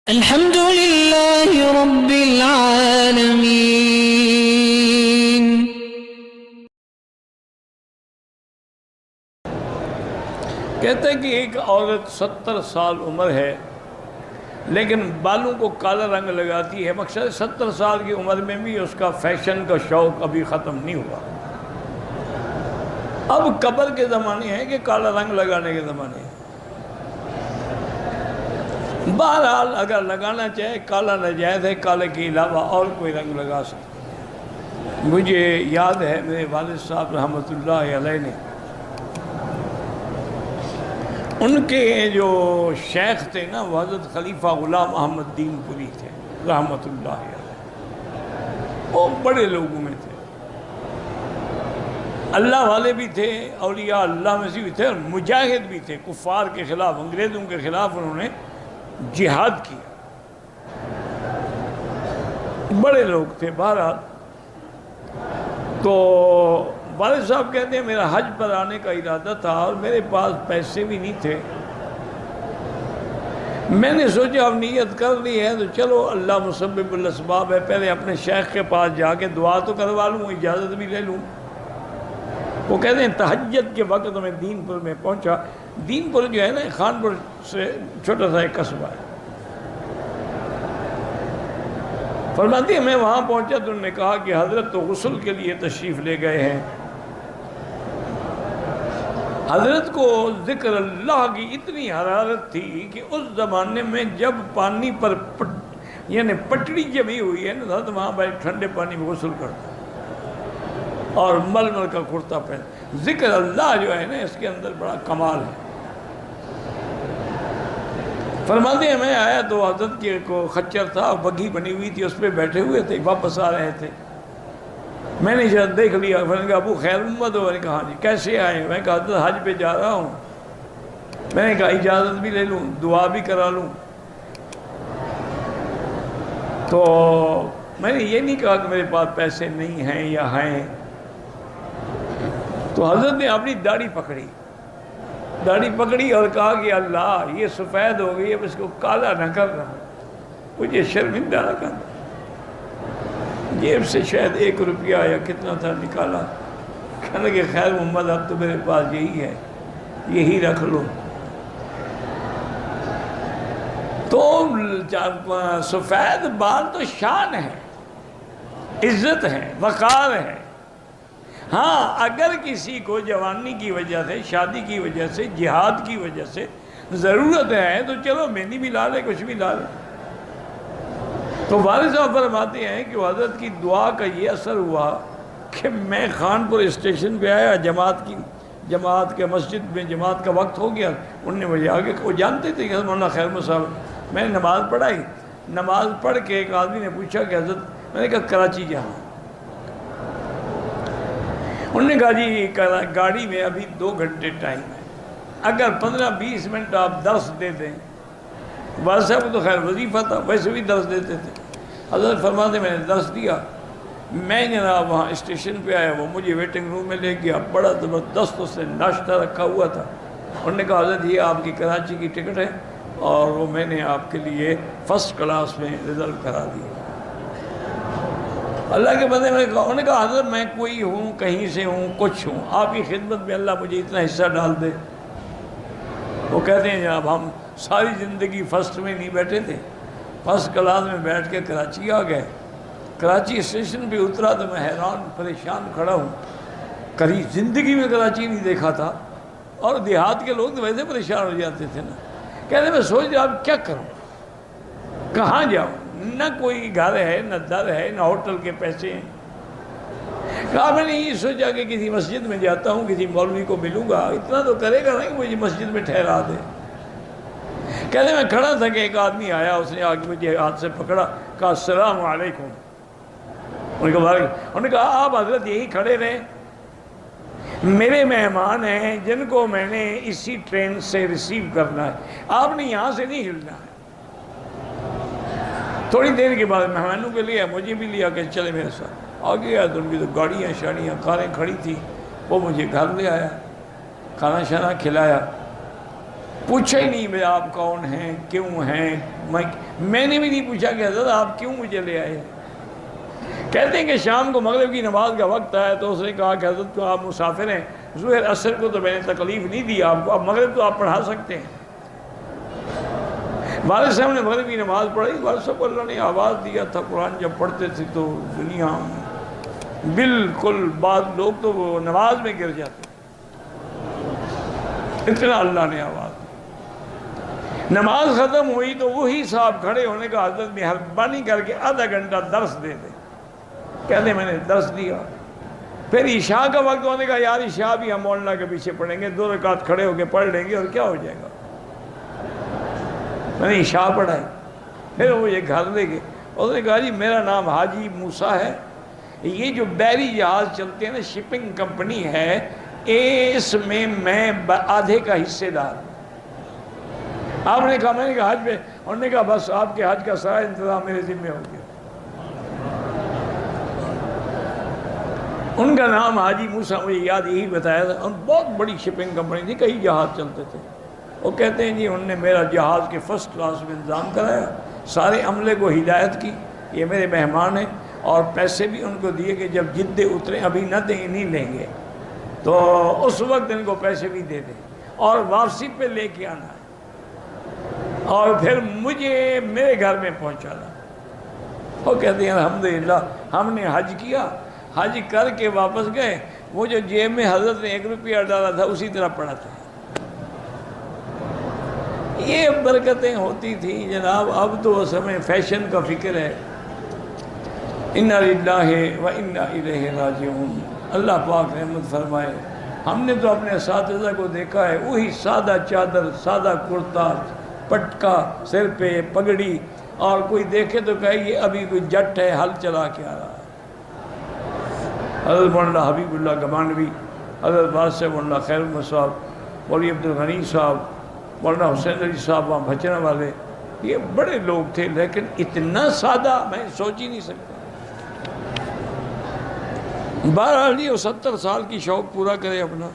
الحمد لله رب العالمين۔ کہتے ہیں کہ ایک عورت 70 سال عمر ہے لیکن بالوں کو کالا رنگ لگاتی ہے، مقصد 70 سال کی عمر میں بھی اس کا فیشن کا شوق ابھی ختم نہیں ہوا۔ اب قبر کے زمانے ہیں کہ کالا رنگ لگانے کے زمانے ہیں۔ بہرحال اگر لگانا چاہے کالا ناجائز ہے، کالے کے علاوہ اور کوئی رنگ لگا سکتے ہیں۔ مجھے یاد ہے میرے والد صاحب رحمۃ اللہ علیہ نے، ان کے جو شیخ تھے نا وہ حضرت خلیفہ غلام احمد دین پوری تھے رحمۃ اللہ علیہ، وہ بڑے لوگوں میں تھے، اللہ والے بھی تھے، اولیاء اللہ میں سے بھی تھے، اور مجاہد بھی تھے، کفار کے خلاف، انگریزوں کے خلاف انہوں نے جہاد کیا، بڑے لوگ تھے۔ بہرحال تو والد صاحب کہتے ہیں میرا حج پر آنے کا ارادہ تھا اور میرے پاس پیسے بھی نہیں تھے، میں نے سوچا اب نیت کر لی ہے تو چلو اللہ مسبب الاسباب ہے، پہلے اپنے شیخ کے پاس جا کے دعا تو کروا لوں، اجازت بھی لے لوں۔ وہ کہتے ہیں تہجد کے وقت میں دین پور میں پہنچا۔ دین پور جو ہے نا خانپور سے چھوٹا سا ایک قصبہ ہے۔ فرماتی ہے میں وہاں پہنچا تو انہوں نے کہا کہ حضرت تو غسل کے لیے تشریف لے گئے ہیں۔ حضرت کو ذکر اللہ کی اتنی حرارت تھی کہ اس زمانے میں جب پانی پر یعنی پٹڑی جمی ہوئی ہے نا، حضرت وہاں بھائی ٹھنڈے پانی میں غسل کرتا اور ململ کا کرتا پہن۔ ذکر اللہ جو ہے نا اس کے اندر بڑا کمال ہے۔ فرماتے ہیں میں آیا تو حضرت کے کو خچر تھا، بگھی بنی ہوئی تھی، اس پہ بیٹھے ہوئے تھے، واپس آ رہے تھے۔ میں نے شاید دیکھ لیا، میں نے کہا ابو خیر محمد ہو؟ میں نے کہا جی کیسے آئے؟ میں نے کہا حضرت حج پہ جا رہا ہوں۔ میں نے کہا اجازت بھی لے لوں، دعا بھی کرا لوں۔ تو میں نے یہ نہیں کہا کہ میرے پاس پیسے نہیں ہیں یا ہیں۔ تو حضرت نے اپنی داڑھی پکڑی اور کہا کہ اللہ یہ سفید ہو گئی، اب اس کو کالا نہ کر رہا، مجھے شرمندہ نہ کر۔ جیب سے شاید 1 روپیہ یا کتنا تھا نکالا، کہنے کہ خیر محمد اب تو میرے پاس یہی ہے، یہی رکھ لو۔ تو سفید بال تو شان ہے، عزت ہے، وقار ہے۔ ہاں اگر کسی کو جوانی کی وجہ سے، شادی کی وجہ سے، جہاد کی وجہ سے ضرورت ہے تو چلو مہندی بھی لا لے، کچھ بھی لا لے۔ تو والد صاحب فرماتے ہیں کہ حضرت کی دعا کا یہ اثر ہوا کہ میں خانپور اسٹیشن پہ آیا، جماعت کے مسجد میں جماعت کا وقت ہو گیا، انہوں نے مجھے آگے، وہ جانتے تھے کہ مولانا خیر محمد صاحب، میں نے نماز پڑھائی، نماز پڑھ کے ایک آدمی نے پوچھا کہ حضرت، میں نے کہا کراچی جانا۔ انہوں نے کہا جی گاڑی میں ابھی 2 گھنٹے ٹائم ہے، اگر 15-20 منٹ آپ درس دے دیں۔ والد صاحب کو تو خیر وظیفہ تھا، ویسے بھی درس دیتے تھے۔ حضرت فرماتے میں نے درس دیا، میں جناب وہاں اسٹیشن پہ آیا، وہ مجھے ویٹنگ روم میں لے گیا، بڑا زبردست اس نے ناشتہ رکھا ہوا تھا۔ انہوں نے کہا حضرت یہ آپ کی کراچی کی ٹکٹ ہے اور وہ میں نے آپ کے لیے فرسٹ کلاس میں ریزرو کرا دی۔ اللہ کے بندے میں کہا، انہوں نے کہا حضرت میں کوئی ہوں، کہیں سے ہوں، کچھ ہوں، آپ کی خدمت میں اللہ مجھے اتنا حصہ ڈال دے۔ وہ کہتے ہیں جناب ہم ساری زندگی فرسٹ میں نہیں بیٹھے تھے، فرسٹ کلاس میں بیٹھ کے کراچی آ گئے۔ کراچی اسٹیشن پہ اترا تو میں حیران پریشان کھڑا ہوں، کبھی زندگی میں کراچی نہیں دیکھا تھا، اور دیہات کے لوگ تو ویسے پریشان ہو جاتے تھے نا۔ کہتے میں سوچ رہا اب کیا کروں، کہاں جاؤں، نہ کوئی گھر ہے، نہ در ہے، نہ ہوٹل کے پیسے ہیں۔ کہا میں نے یہ سوچا کہ کسی مسجد میں جاتا ہوں، کسی مولوی کو ملوں گا، اتنا تو کرے گا نا کہ مجھے مسجد میں ٹھہرا دے۔ کہتے میں کھڑا تھا کہ ایک آدمی آیا، اس نے آگے مجھے ہاتھ سے پکڑا، کہا السلام علیکم۔ انہوں نے کہا آپ حضرت یہی کھڑے رہے، میرے مہمان ہیں جن کو میں نے اسی ٹرین سے ریسیو کرنا ہے، آپ نے یہاں سے نہیں ہلنا ہے۔ تھوڑی دیر کے بعد مہمانوں کے لیے مجھے بھی لیا کہ چلے میرے ساتھ آگے آیا، تو ان کی تو گاڑیاں شاڑیاں کاریں کھڑی تھی، وہ مجھے گھر لے آیا، کھانا شانا کھلایا۔ پوچھا ہی نہیں میں آپ کون ہیں، کیوں ہیں. میں نے بھی نہیں پوچھا کہ حضرت آپ کیوں مجھے لے آئے. کہتے ہیں کہ شام کو مغرب کی نماز کا وقت آیا تو اس نے کہا کہ حضرت تو آپ مسافر ہیں، ظہر عصر کو تو میں نے تکلیف نہیں دی آپ کو، اب مغرب تو آپ پڑھا سکتے ہیں. والد صاحب نے مغرب کی نماز پڑھائی. والد صاحب کو اللہ نے آواز دیا تھا، قرآن جب پڑھتے تھے تو دنیا بالکل، بعض لوگ تو وہ نماز میں گر جاتے، اتنا اللہ نے آواز دی. نماز ختم ہوئی تو وہی صاحب کھڑے ہونے کا، حضرت مہربانی کر کے آدھا گھنٹہ درس دے دے. کہتے میں نے درس دیا. پھر عشاء کا وقت ہونے کا، یار عشاء بھی ہم مولانا کے پیچھے پڑھیں گے، 2 رکعت کھڑے ہو کے پڑھ لیں گے اور کیا ہو جائے گا. میں نے عشاء پڑھائی. پھر وہ یہ گھر لے گئے. اس نے کہا جی میرا نام حاجی موسیٰ ہے، یہ جو بحری جہاز چلتے ہیں نا، شپنگ کمپنی ہے، اس میں آدھے کا حصے دار. آپ نے کہا، میں نے کہا حج پہ، انہوں نے کہا بس آپ کے حج کا سارا انتظام میرے ذمہ ہو گیا. ان کا نام حاجی موسیٰ، مجھے یاد یہی بتایا تھا. اور بہت بڑی شپنگ کمپنی تھی، کئی جہاز چلتے تھے. وہ کہتے ہیں جی انہوں نے میرا جہاز کے فرسٹ کلاس میں انتظام کرایا، سارے عملے کو ہدایت کی، یہ میرے مہمان ہیں، اور پیسے بھی ان کو دیے کہ جب جدے اتریں، ابھی نہ دیں، نہیں لیں گے تو اس وقت ان کو پیسے بھی دے دیں، اور واپسی پہ لے کے آنا ہے، اور پھر مجھے میرے گھر میں پہنچانا. وہ کہتے ہیں الحمدللہ ہم نے حج کیا، حج کر کے واپس گئے، وہ جو جیب میں حضرت نے 1 روپیہ ڈالا تھا اسی طرح پڑا تھا. یہ برکتیں ہوتی تھیں جناب. اب تو اس ہمیں فیشن کا فکر ہے. انا للہ و انا الیہ راجعون. اللہ پاک رحمت فرمائے. ہم نے تو اپنے اساتذہ کو دیکھا ہے، وہی سادہ چادر، سادہ کرتا، پٹکا سر پہ، پگڑی، اور کوئی دیکھے تو کہے یہ ابھی کوئی جٹ ہے، ہل چلا کے آ رہا ہے. حضرت مولانا حبیب اللہ گمانوی، حضرت بادشاہ مولانا خیر احمد صاحب، مولوی عبد الغنی صاحب، مولانا حسین علی صاحب وہاں بھچنا والے، یہ بڑے لوگ تھے، لیکن اتنا سادہ میں سوچ ہی نہیں سکتا. بہرحال یہ 70 سال کی شوق پورا کرے اپنا.